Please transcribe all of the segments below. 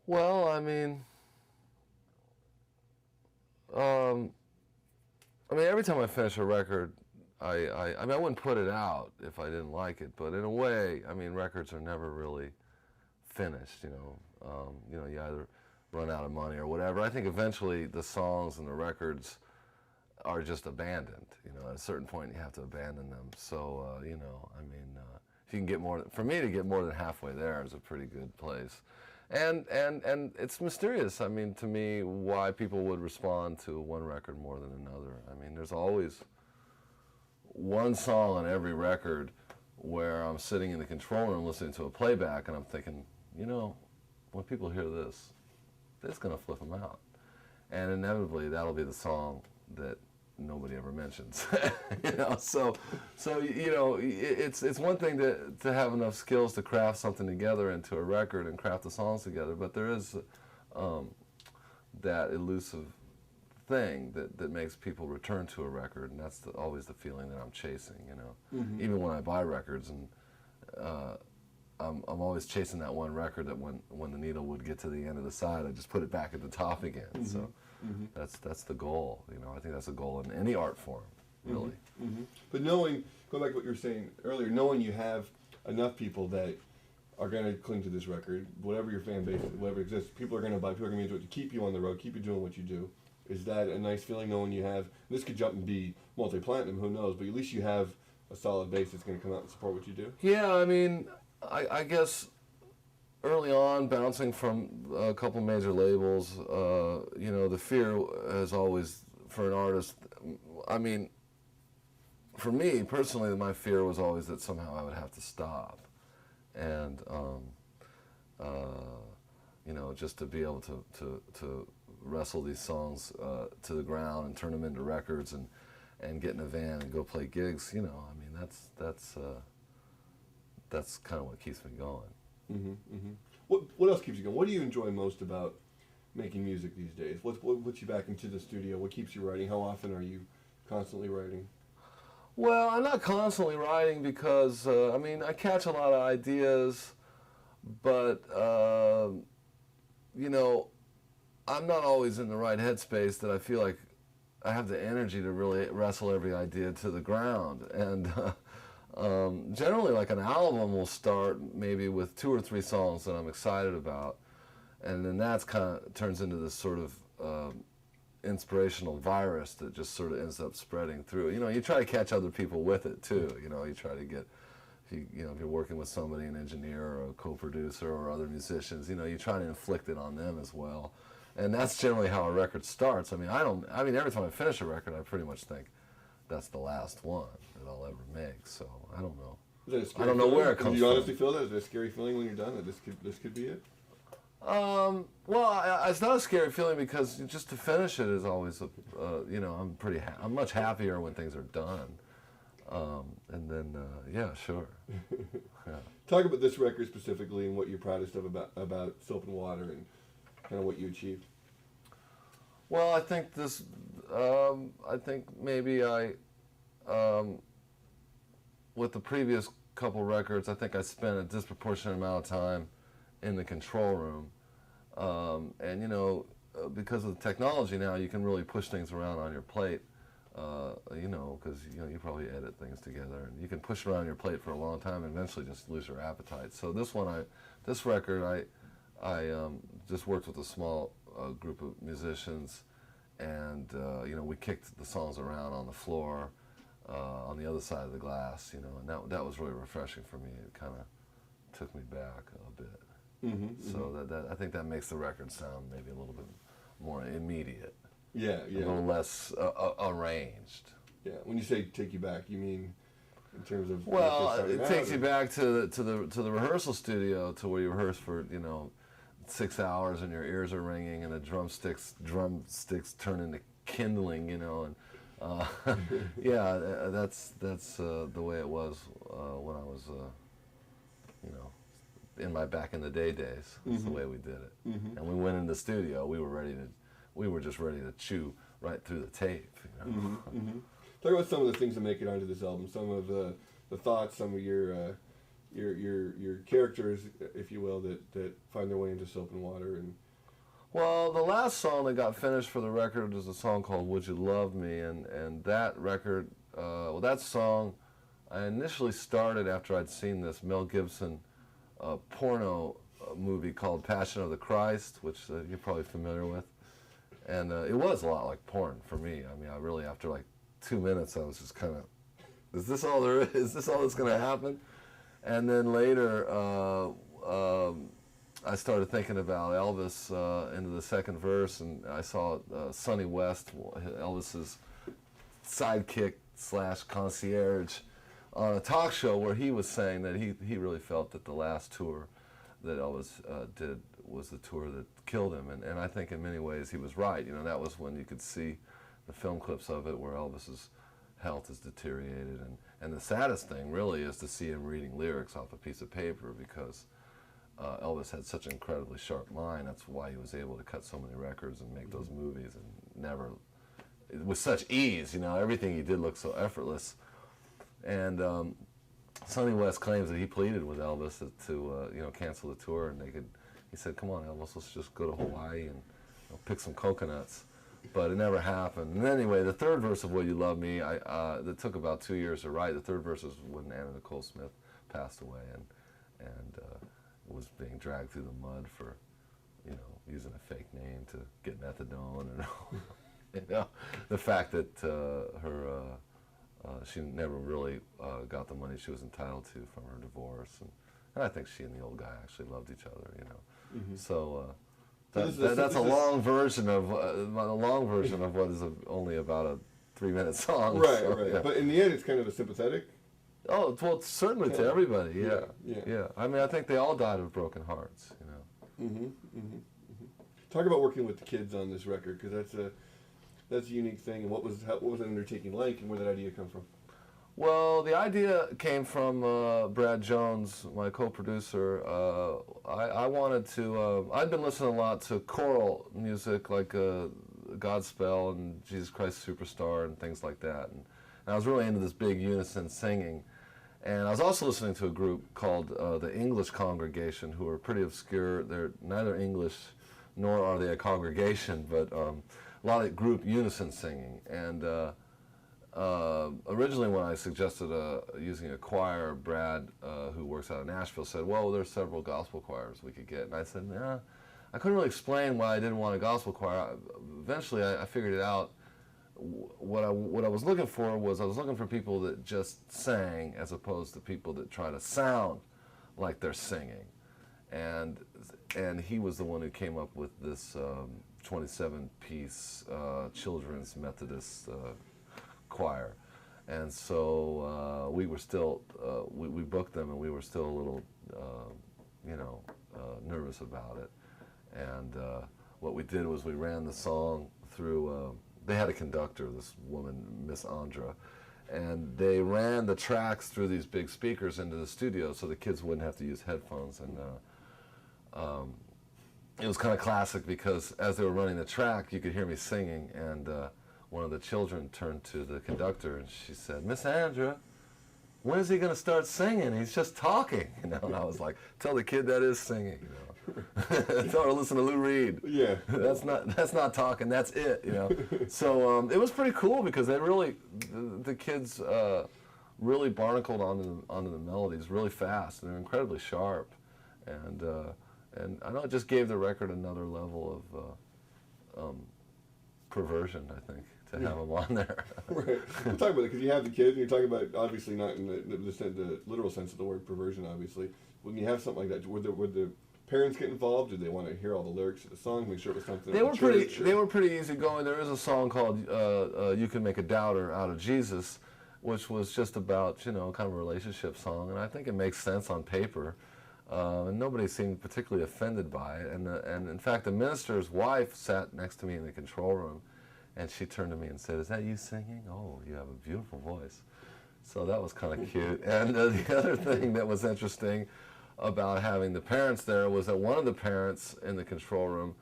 Well, um, every time I finish a record, I wouldn't put it out if I didn't like it. But in a way, records are never really finished. You either run out of money or whatever. I think eventually the songs and the records are just abandoned. At a certain point you have to abandon them. So if you can get more, for me to get more than halfway there is a pretty good place. And it's mysterious, to me, why people would respond to one record more than another. There's always one song on every record where I'm sitting in the control room listening to a playback and I'm thinking, when people hear this, it's going to flip them out. And inevitably that'll be the song that nobody ever mentions. It's one thing to have enough skills to craft something together into a record and craft the songs together, but there is that elusive thing that makes people return to a record, and that's always the feeling that I'm chasing. Mm-hmm. Even when I buy records, and I'm always chasing that one record that when the needle would get to the end of the side, I just put it back at the top again. Mm-hmm. So. Mm-hmm. That's the goal. I think that's a goal in any art form, really. Mm-hmm. Mm-hmm. But going back to what you were saying earlier, knowing you have enough people that are going to cling to this record, whatever your fan base, whatever exists, people are going to buy, people are going to be into it to keep you on the road, keep you doing what you do. Is that a nice feeling knowing you have, this could jump and be multi-platinum, who knows, but at least you have a solid base that's going to come out and support what you do? Yeah, I guess early on, bouncing from a couple major labels, the fear has always, for an artist, for me personally, my fear was always that somehow I would have to stop. And, just to be able to wrestle these songs to the ground and turn them into records and get in a van and go play gigs, that's kind of what keeps me going. Mm-hmm, mm-hmm. What else keeps you going? What do you enjoy most about making music these days? What puts you back into the studio? What keeps you writing? How often are you constantly writing? Well, I'm not constantly writing because, I catch a lot of ideas, but, I'm not always in the right headspace that I feel like I have the energy to really wrestle every idea to the ground. And generally, like an album will start maybe with 2 or 3 songs that I'm excited about, and then that's kind of turns into this sort of inspirational virus that just sort of ends up spreading through. You try to catch other people with it too. You try to get, if you're working with somebody, an engineer or a co-producer or other musicians, you try to inflict it on them as well. And that's generally how a record starts. Every time I finish a record, I pretty much think that's the last one that I'll ever make. So I don't know. Is that a scary I don't know feeling? where it comes from. Do you honestly feel that? Is it a scary feeling when you're done that this could be it? Well, it's not a scary feeling because just to finish it is always I'm much happier when things are done. And then yeah, sure. Yeah. Talk about this record specifically and what you're proudest of about Soap and Water and kind of what you achieved. Well, I think this. I think maybe with the previous couple records, I think I spent a disproportionate amount of time in the control room, and because of the technology now, you can really push things around on your plate. Because you probably edit things together, and you can push around your plate for a long time and eventually just lose your appetite. So this record, I just worked with a small group of musicians, and we kicked the songs around on the floor on the other side of the glass, and that was really refreshing for me. It kind of took me back a bit. Mm-hmm, So mm-hmm. I think that makes the record sound maybe a little bit more immediate. Yeah. A little less arranged. Yeah. When you say take you back, you mean in terms of it takes you back to the rehearsal studio, to where you rehearse for 6 hours and your ears are ringing and the drumsticks turn into kindling, and yeah, that's the way it was when I was back in the day days. That's the way we did it. Mm-hmm. And we went in the studio. We were just ready to chew right through the tape. Mm-hmm, mm-hmm. Talk about some of the things that make it onto this album. Some of the thoughts, some of your your characters, if you will, that find their way into soap and water and. Well, the last song that got finished for the record is a song called "Would You Love Me," and that record, that song, I initially started after I'd seen this Mel Gibson porno movie called Passion of the Christ, which you're probably familiar with, and it was a lot like porn for me. I mean, I really, after like 2 minutes, I was just kind of, is this all there is? Is this all that's going to happen? And then later, I started thinking about Elvis into the second verse, and I saw Sonny West, Elvis's sidekick / concierge, on a talk show where he was saying that he really felt that the last tour that Elvis did was the tour that killed him, and I think in many ways he was right. You know, that was when you could see the film clips of it where Elvis's health is deteriorated, and the saddest thing really is to see him reading lyrics off a piece of paper, because Elvis had such an incredibly sharp mind. That's why he was able to cut so many records and make those movies, and never, with such ease. You know, everything he did looked so effortless. And Sonny West claims that he pleaded with Elvis to cancel the tour, and he said, "Come on, Elvis, let's just go to Hawaii and pick some coconuts." But it never happened. And anyway, the third verse of "Will You Love Me," that took about 2 years to write. The third verse was when Anna Nicole Smith passed away, and was being dragged through the mud for, using a fake name to get methadone, and the fact that she never really got the money she was entitled to from her divorce, and I think she and the old guy actually loved each other, Mm-hmm. So that's a long version of what is only about a 3-minute song. Right, so, right. Yeah. But in the end, it's kind of a sympathetic. Oh, well, certainly to everybody. Yeah. Yeah. I mean, I think they all died of broken hearts. Talk about working with the kids on this record, because that's a unique thing. And what was that undertaking like, and where did that idea come from? Well, the idea came from Brad Jones, my co-producer. I wanted to. I'd been listening a lot to choral music, like Godspell and Jesus Christ Superstar and things like that, and I was really into this big unison singing. And I was also listening to a group called the English Congregation, who are pretty obscure. They're neither English nor are they a congregation, but a lot of group unison singing. And originally when I suggested using a choir, Brad, who works out of Nashville, said, well, there's several gospel choirs we could get. And I said, nah, I couldn't really explain why I didn't want a gospel choir. Eventually I figured it out. What I was looking for was, I was looking for people that just sang as opposed to people that try to sound like they're singing. And he was the one who came up with this 27-piece children's Methodist choir. And so we were still, we booked them, and we were still a little, nervous about it. And what we did was we ran the song through, they had a conductor, this woman, Miss Andra, and they ran the tracks through these big speakers into the studio so the kids wouldn't have to use headphones. And it was kind of classic, because as they were running the track, you could hear me singing, and one of the children turned to the conductor and she said, Miss Andra, when is he going to start singing? He's just talking, And I was like, tell the kid that is singing, Tell her to listen to Lou Reed. Yeah. That's not talking, that's it, So it was pretty cool, because they really, the kids really barnacled onto the melodies really fast, and they're incredibly sharp. And I know it just gave the record another level of perversion, I think, to have them on there. Right. We'll talk about it, because you have the kids, and you're talking about, obviously not in the literal sense of the word perversion, obviously. When you have something like that, would the parents get involved? Did they want to hear all the lyrics of the song, make sure it was something? They were pretty easygoing. There is a song called "You Can Make a Doubter Out of Jesus," which was just about kind of a relationship song, and I think it makes sense on paper. And nobody seemed particularly offended by it. And in fact, the minister's wife sat next to me in the control room, and she turned to me and said, "Is that you singing? Oh, you have a beautiful voice." So that was kind of cute. And the other thing that was interesting about having the parents there was that one of the parents in the control room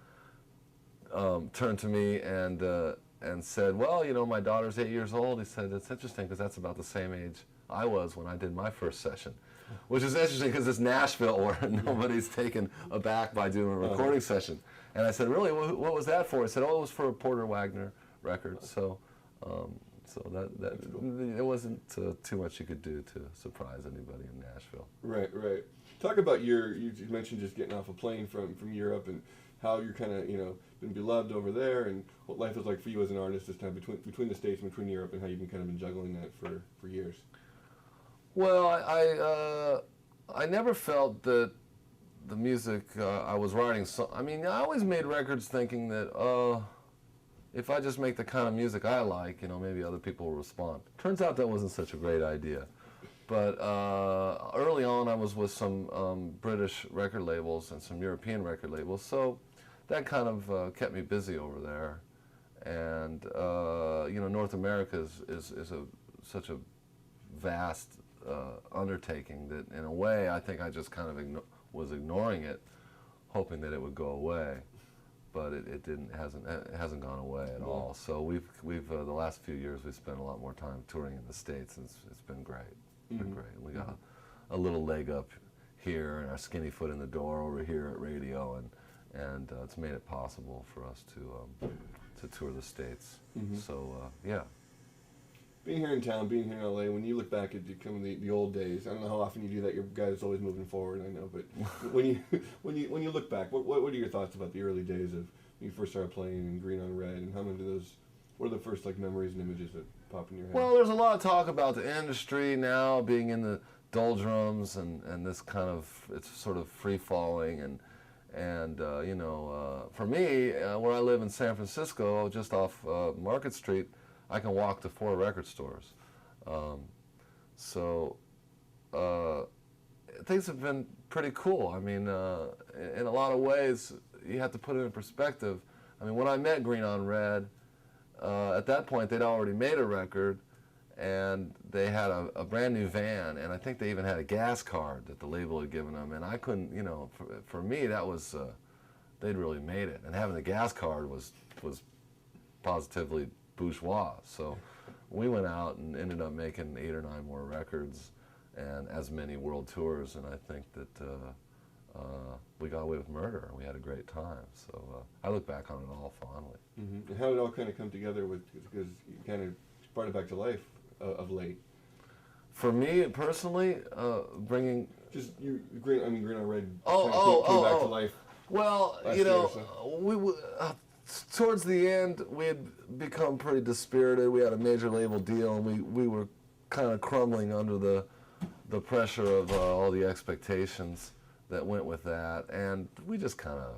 turned to me and said, well, my daughter's 8 years old. He said, it's interesting, because that's about the same age I was when I did my first session. which is interesting because it's Nashville where nobody's taken aback by doing a recording session. And I said, really, what was that for? He said, oh, it was for a Porter Wagner record. So that cool. It wasn't too much you could do to surprise anybody in Nashville. Right. Talk about you mentioned just getting off a plane from Europe and how you're kind of, been beloved over there and what life is like for you as an artist this time between the States and between Europe and how you've been kind of been juggling that for years. Well, I never felt that the music I was writing, I always made records thinking that, if I just make the kind of music I like, maybe other people will respond. Turns out that wasn't such a great idea. But early on I was with some British record labels and some European record labels, so that kind of kept me busy over there. And, North America is such a vast undertaking that in a way I think I just kind of was ignoring it, hoping that it would go away. But it hasn't gone away at all. So we've the last few years we've spent a lot more time touring in the States, and it's been great. It's been great. We got a little leg up here and our skinny foot in the door over here at radio, and it's made it possible for us to tour the States. So yeah. Being here in town, being here in LA, when you look back at the old days, I don't know how often you do that. Your guy's always moving forward, I know. But when you look back, what are your thoughts about the early days of when you first started playing in Green on Red, and how many of those? What are the first memories and images that pop in your head? Well, there's a lot of talk about the industry now being in the doldrums and this kind of it's sort of free falling and for me where I live in San Francisco, just off Market Street, I can walk to 4 record stores. Things have been pretty cool. In a lot of ways, you have to put it in perspective. When I met Green on Red, at that point they'd already made a record, and they had a brand new van, and I think they even had a gas card that the label had given them, and I couldn't, for me that was, they'd really made it, and having the gas card was positively bourgeois. So we went out and ended up making 8 or 9 more records and as many world tours, and I think that we got away with murder. We had a great time. So I look back on it all fondly. And how did it all kind of come together because you kind of brought it back to life of late? For me personally, bringing just Green on Red came back to life. Well, we towards the end, we had become pretty dispirited. We had a major label deal, and we were kind of crumbling under the pressure of all the expectations that went with that, and we just kind of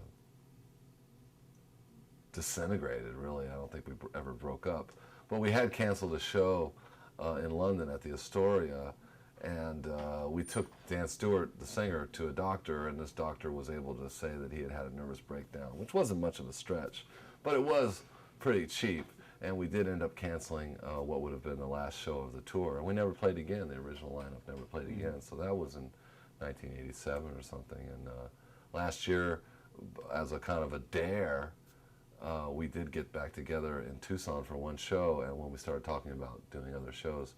disintegrated, really. I don't think we ever broke up. But we had canceled a show in London at the Astoria, and we took Dan Stewart, the singer, to a doctor, and this doctor was able to say that he had had a nervous breakdown, which wasn't much of a stretch, but it was pretty cheap, and we did end up canceling what would have been the last show of the tour, and we never played again. The original lineup never played again, so that was in 1987 or something, and last year, as a kind of a dare, we did get back together in Tucson for one show, and when we started talking about doing other shows,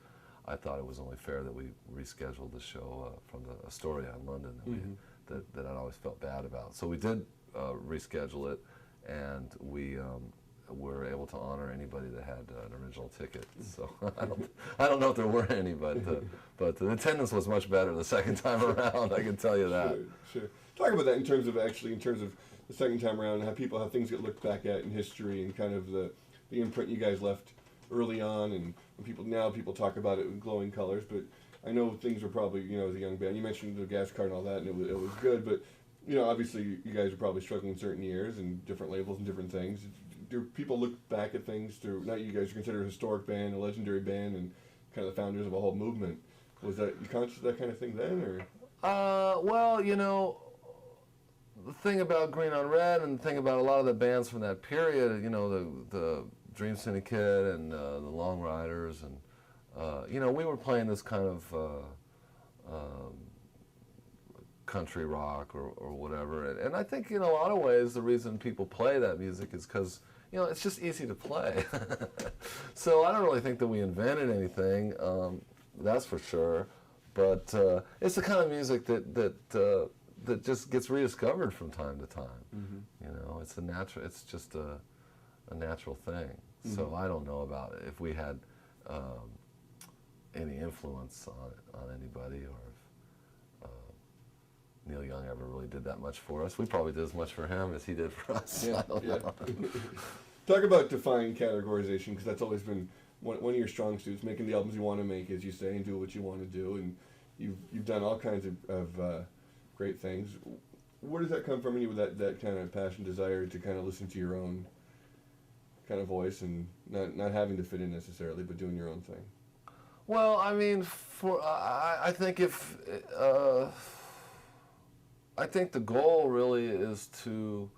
I thought it was only fair that we rescheduled the show from the Astoria in London that I'd always felt bad about. So we did reschedule it, and we were able to honor anybody that had an original ticket. So I don't know if there were any, but the attendance was much better the second time around. I can tell you that. Sure. Talk about that in terms of the second time around, how things get looked back at in history, and kind of the imprint you guys left early on, and when people talk about it with glowing colors. But I know things were probably, as a young band, you mentioned the gas card and all that, and it was good, but obviously you guys are probably struggling in certain years and different labels and different things. Do people look back at things through, not you guys are considered a historic band, a legendary band, and kind of the founders of a whole movement? Was that, you conscious of that kind of thing then, or? Well, the thing about Green on Red, and the thing about a lot of the bands from that period, the Dream Syndicate and the Long Riders, and we were playing this kind of country rock or whatever, and I think in a lot of ways the reason people play that music is because it's just easy to play. So I don't really think that we invented anything, that's for sure. But it's the kind of music that just gets rediscovered from time to time. Mm-hmm. You know, it's a natural. It's just a natural thing. Mm-hmm. So I don't know about it, if we had any influence on anybody, or if Neil Young ever really did that much for us. We probably did as much for him as he did for us. Yeah, I don't know. Talk about defying categorization, because that's always been one of your strong suits, making the albums you want to make, as you say, and do what you want to do. And you've done all kinds of great things. Where does that come from in you, with that kind of passion, desire to kind of listen to your own kind of voice, and not having to fit in necessarily, but doing your own thing? Well, I mean, I think I think the goal really is to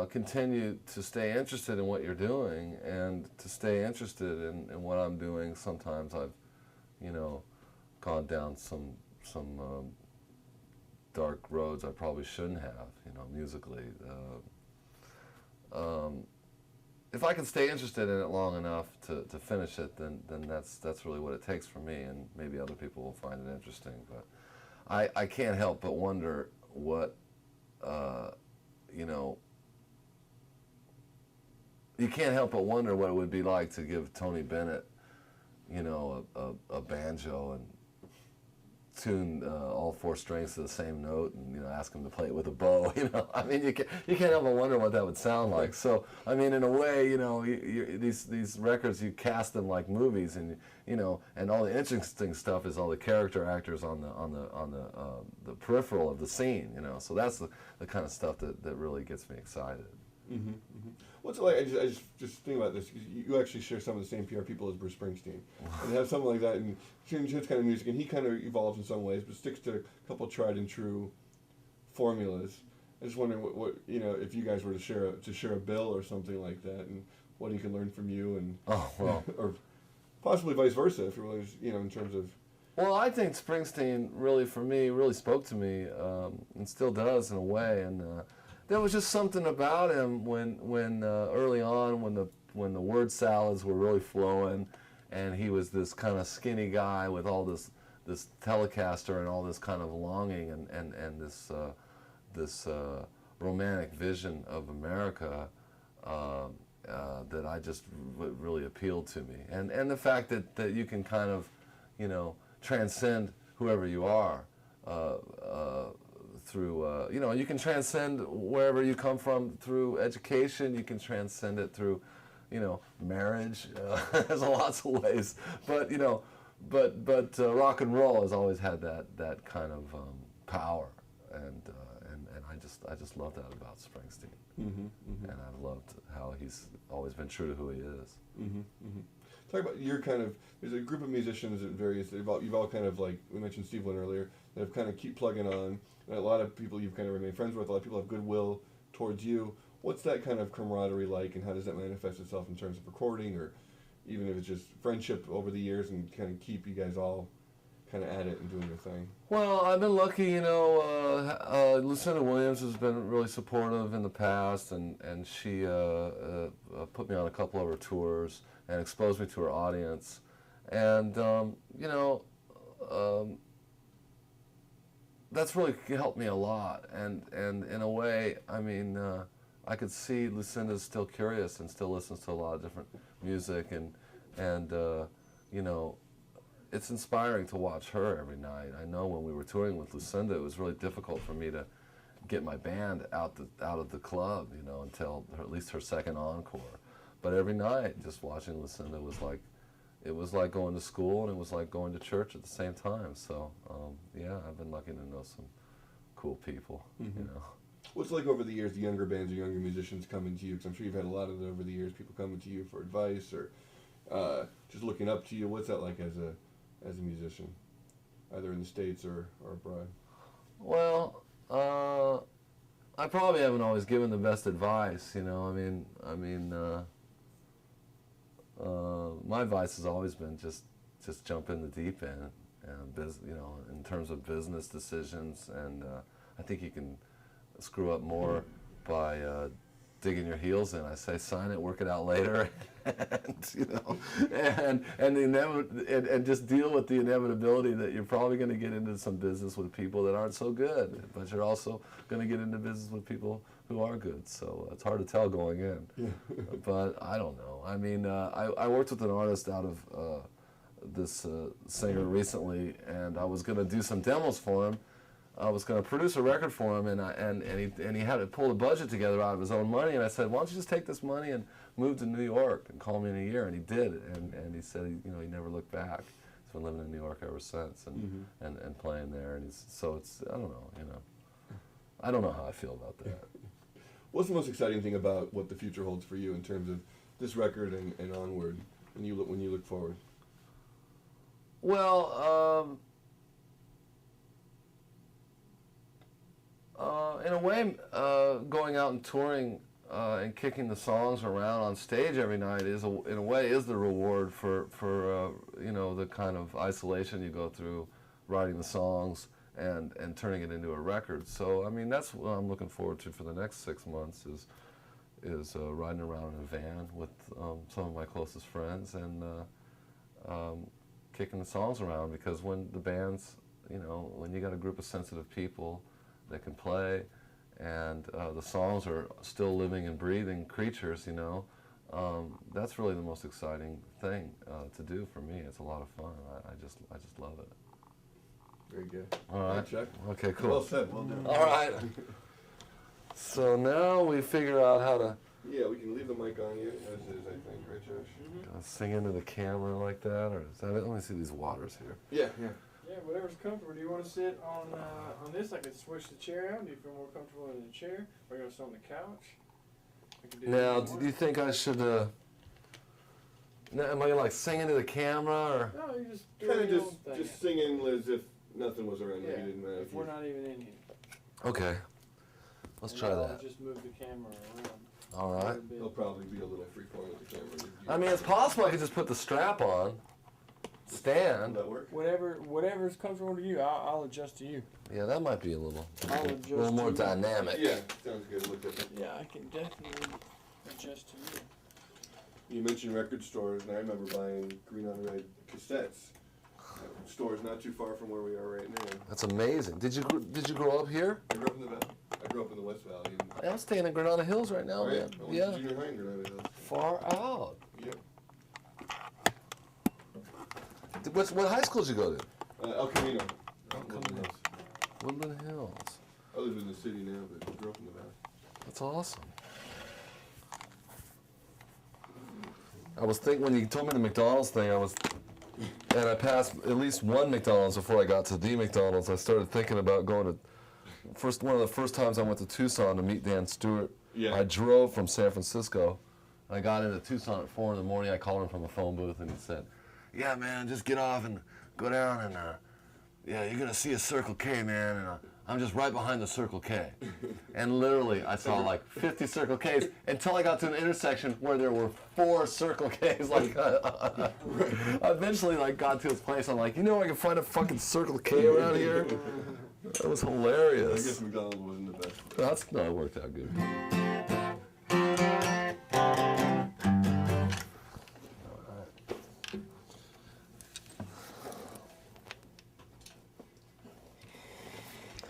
continue to stay interested in what you're doing, and to stay interested in what I'm doing. Sometimes I've, gone down some dark roads I probably shouldn't have, musically. If I can stay interested in it long enough to finish it, then that's really what it takes for me, and maybe other people will find it interesting. But I can't help but wonder what, you can't help but wonder what it would be like to give Tony Bennett, a banjo and tune all four strings to the same note, and ask him to play it with a bow. I mean, you can't help but wonder what that would sound like. So I mean, in a way, these records, you cast them like movies, and and all the interesting stuff is all the character actors on the peripheral of the scene. So that's the kind of stuff that really gets me excited. Mm-hmm, mm-hmm. What's it like? I just think about this, because you actually share some of the same PR people as Bruce Springsteen, and have something like that, and change his kind of music, and he kind of evolves in some ways, but sticks to a couple tried and true formulas. I just wondering what if you guys were to share a bill or something like that, and what he can learn from you, and or possibly vice versa, if you're willing, in terms of. Well, I think Springsteen really, for me, really spoke to me, and still does in a way, and. There was just something about him when early on, when the word salads were really flowing, and he was this kind of skinny guy with all this Telecaster and all this kind of longing and this romantic vision of America that I just really appealed to me, and the fact that you can kind of transcend whoever you are. Through, you can transcend wherever you come from through education. You can transcend it through, marriage. There's lots of ways, but rock and roll has always had that kind of power, and I just love that about Springsteen, Mm-hmm, mm-hmm. and I've loved how he's always been true to who he is. Mm-hmm, mm-hmm. Talk about your kind of. There's a group of musicians at various. You've all kind of, like we mentioned Steve Wynn earlier, that have kind of keep plugging on. And a lot of people you've kind of remained friends with. A lot of people have goodwill towards you. What's that kind of camaraderie like, and how does that manifest itself in terms of recording, or even if it's just friendship over the years, and kind of keep you guys all kind of at it and doing your thing? Well, I've been lucky, Lucinda Williams has been really supportive in the past, and she put me on a couple of her tours and exposed me to her audience. And, that's really helped me a lot. And in a way, I mean, I could see Lucinda's still curious and still listens to a lot of different music, and it's inspiring to watch her every night. I know when we were touring with Lucinda, it was really difficult for me to get my band out of the club, until at least her second encore. But every night, just watching Lucinda it was like going to school, and it was like going to church at the same time. So, yeah, I've been lucky to know some cool people, Mm-hmm. What's it like over the years, the younger bands or younger musicians coming to you? Because I'm sure you've had a lot of it over the years, people coming to you for advice, or just looking up to you. What's that like as a musician, either in the States or abroad? Well, I probably haven't always given the best advice, my advice has always been just jump in the deep end, and in terms of business decisions, and I think you can screw up more by digging your heels in. I say, sign it, work it out later, and you know, and just deal with the inevitability that you're probably going to get into some business with people that aren't so good, but you're also going to get into business with people who are good. So it's hard to tell going in. Yeah. But I don't know. I mean, I worked with an artist out of this singer recently, and I was going to do some demos for him. I was going to produce a record for him, and he had to pull a budget together out of his own money. And I said, why don't you just take this money and move to New York and call me in a year? And he did. And he said, he never looked back. He's been living in New York ever since, and playing there. And so it's, I don't know, I don't know how I feel about that. What's the most exciting thing about what the future holds for you in terms of this record and onward when you look forward? Well, in a way, going out and touring and kicking the songs around on stage every night is, in a way, is the reward for the kind of isolation you go through writing the songs and turning it into a record. So I mean, that's what I'm looking forward to for the next 6 months is riding around in a van with some of my closest friends and kicking the songs around, because when the band's, when you got a group of sensitive people that can play, and the songs are still living and breathing creatures, that's really the most exciting thing to do for me. It's a lot of fun. I just love it. Very good. All right, Chuck. Okay, cool. Well said. Well done. All right. So now we figure out how to Yeah, we can leave the mic on you as is, I think, right, Josh? sing into the camera like that, or is that it? Let me see these waters here. Yeah, yeah. Yeah, whatever's comfortable. Do you want to sit on this? I could switch the chair out. Do you feel more comfortable in the chair? Or you want to sit on the couch? I can do Now, either do you think I should? Am I gonna like sing into the camera, or? one. No, you just do Kind of your own thing. just singing as if nothing was around you. Yeah, It didn't matter. if we're not even in here. Okay, let's And try I'll that. just move the camera around. All a right. little bit. It'll probably be a little freeform with the camera. I mean, it's possible I could just put the strap on, Will stand. that work? Whatever's comfortable to you, I'll adjust to you. Yeah, that might be a little I'll more adjust to you. dynamic. Yeah, sounds good. Look at that. Yeah, I can definitely adjust to you. You mentioned record stores, and I remember buying Green on Red cassettes. Stores not too far from where we are right now. That's amazing. Did you grow up here? I grew up in the Valley. I grew up in the West Valley. And, I'm staying in Granada Hills right now, oh, yeah? man. I went Yeah, to junior high in Granada Hills. far out. Yep. What high school did you go to? El Camino. Camino. Woodland Hills. I live in the city now, but I grew up in the Valley. That's awesome. I was thinking when you told me the McDonald's thing, and I passed at least one McDonald's before I got to the McDonald's. I started thinking about going to one of the first times I went to Tucson to meet Dan Stewart. Yeah. I drove from San Francisco. I got into Tucson at 4 in the morning. I called him from a phone booth, and he said, "Yeah, man, just get off and go down, and yeah, you're gonna see a Circle K, man, and I'm just right behind the Circle K." And literally, I saw like 50 Circle Ks until I got to an intersection where there were 4 Circle Ks. Like, I eventually like got to his place. I'm like, I can find a fucking Circle K around here. That was I hilarious. guess McDonald's wasn't the best. It worked out good.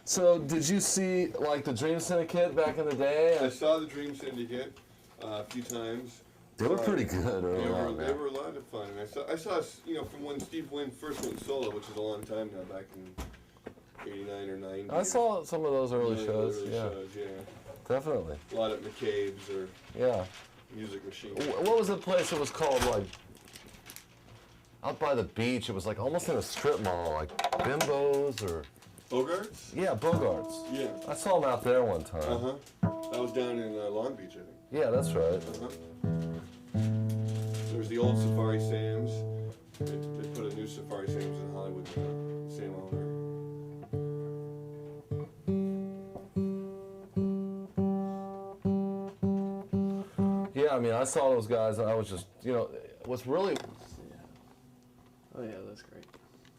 So, did you see like the Dream Syndicate back in the day? I saw the Dream Syndicate a few times. They were pretty good early They on, were, man. they were a lot of fun. And I saw, from when Steve Wynn first went solo, which is a long time now, back in '89 or '90. I saw some of those early Yeah, shows. early Yeah, shows, yeah. definitely. A lot at McCabe's or Yeah. Music Machine. What was the place? It was called like out by the beach. It was like almost in a strip mall, like Bimbo's or Bogarts? yeah, Bogarts. Yeah. I saw them out there one time. Uh-huh. That was down in Long Beach, I think. Yeah, that's right. Uh-huh. There was the old Safari Sam's. They put a new Safari Sam's in Hollywood with the same owner. Yeah, I mean, I saw those guys, and I was just, what's really. Is Oh yeah, that's great.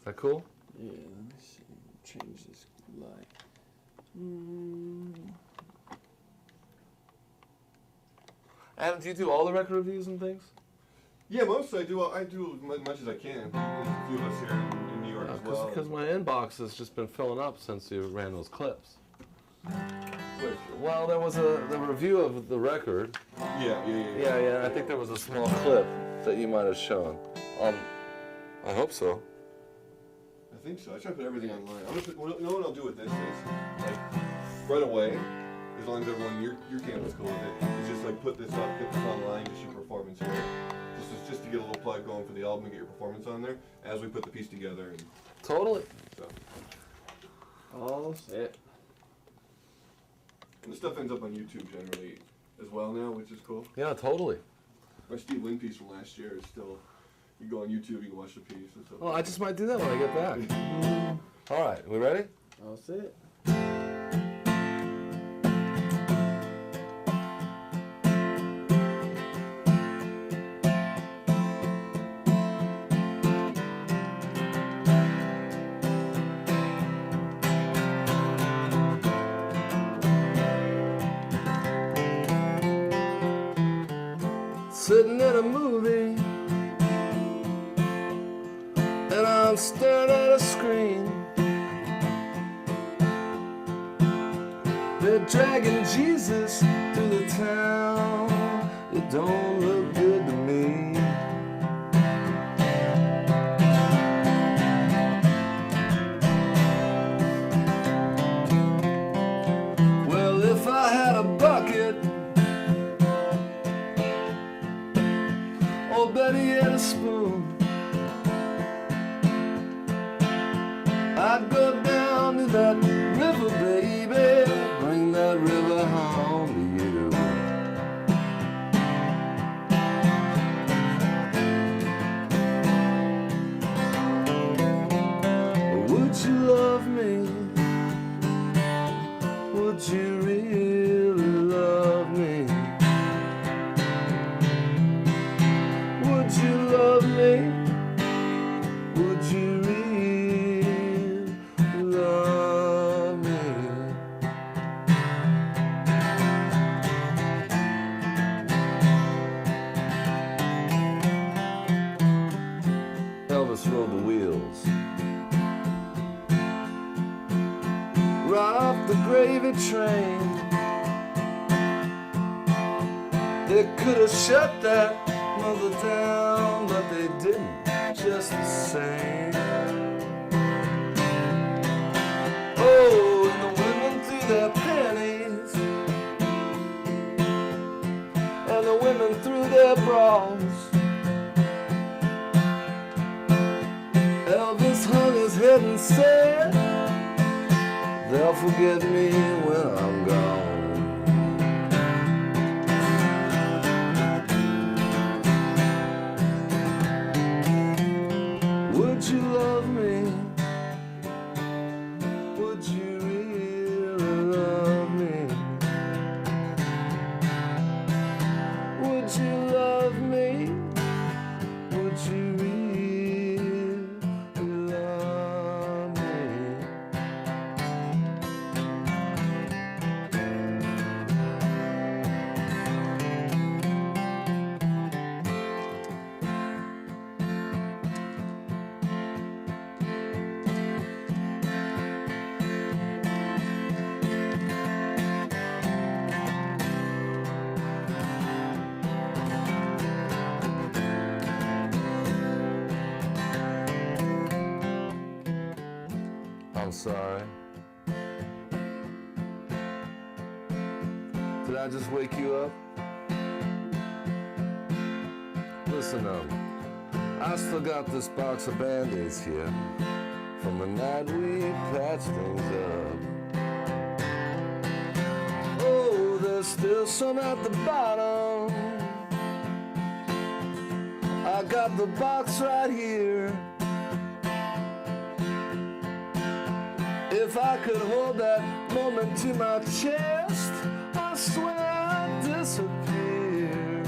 that cool? Yeah, let me see. Change this light. Adam, do you do all the record reviews and things? Yeah, mostly I do as much as I can. There's a few of us here in New York as well. Because my inbox has just been filling up since you ran those clips. Which? Well, there was the review of the record. Yeah. I think there was a small clip that you might have shown. I hope so. I think so. I try to put everything online. You know what I'll do with this is, like, right away, as long as everyone your campus is cool with it, is just like put this up, get this online, just your performance here. Just to get a little plug going for the album and get your performance on there as we put the piece together. And Totally. so. All set. And the stuff ends up on YouTube generally as well now, which is cool. Yeah, totally. My Steve Wynn piece from last year is still, you go on YouTube, you can watch the piece. And stuff. Well, I just might do that when I get back. All right, we ready? All set. Sitting in a movie, and I'm staring at a screen. They're dragging Jesus through the town. It don't look good to me. Well, if I had a bucket, or better yet a spoon, I'd go down to that river, baby, bring that river home to you. Would you love me? Would you really love me? Would you love me? Would you really love me? Elvis rolled the wheels right off the gravy train. They could have shut that mother down, but they didn't, just the same. Oh, and the women threw their pennies, and the women threw their bras. Elvis hung his head and said, they'll forget me when I'm gone. Would you love me? Would you really love me? Would you love me? Would you really love me? I'm sorry. Did I just wake you up? Listen up. I still got this box of Band-Aids here from the night we patched things up. Oh, there's still some at the bottom. I got the box right here. If I could hold that moment to my chest, I swear I'd disappear.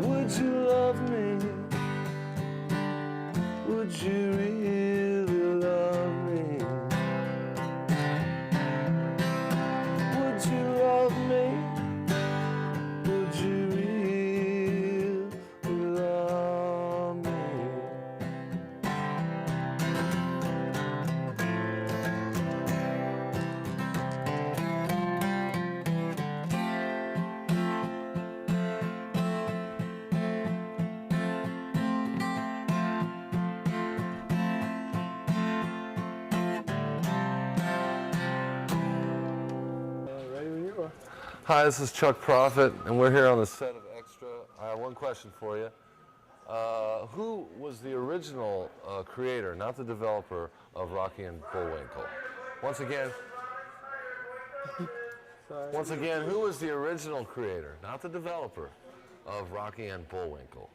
Would you love me? Would you really love me? Hi, this is Chuck Prophet, and we're here on the set of Extra. I have one question for you. Who was the original creator, not the developer, of Rocky and Bullwinkle? Once again, who was the original creator, not the developer, of Rocky and Bullwinkle?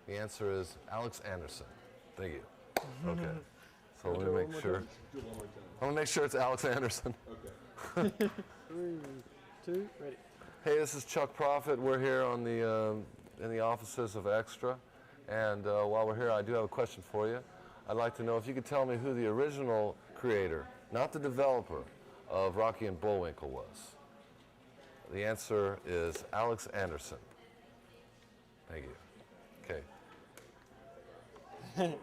The answer is Alex Anderson. Thank you. Okay. So let me make sure. Do it one more time. I want to make sure it's Alex Anderson. Okay. 3, 2, ready. Hey, this is Chuck Prophet. We're here on the in the offices of Extra, and while we're here, I do have a question for you. I'd like to know if you could tell me who the original creator, not the developer, of Rocky and Bullwinkle was. The answer is Alex Anderson. Thank you. Okay.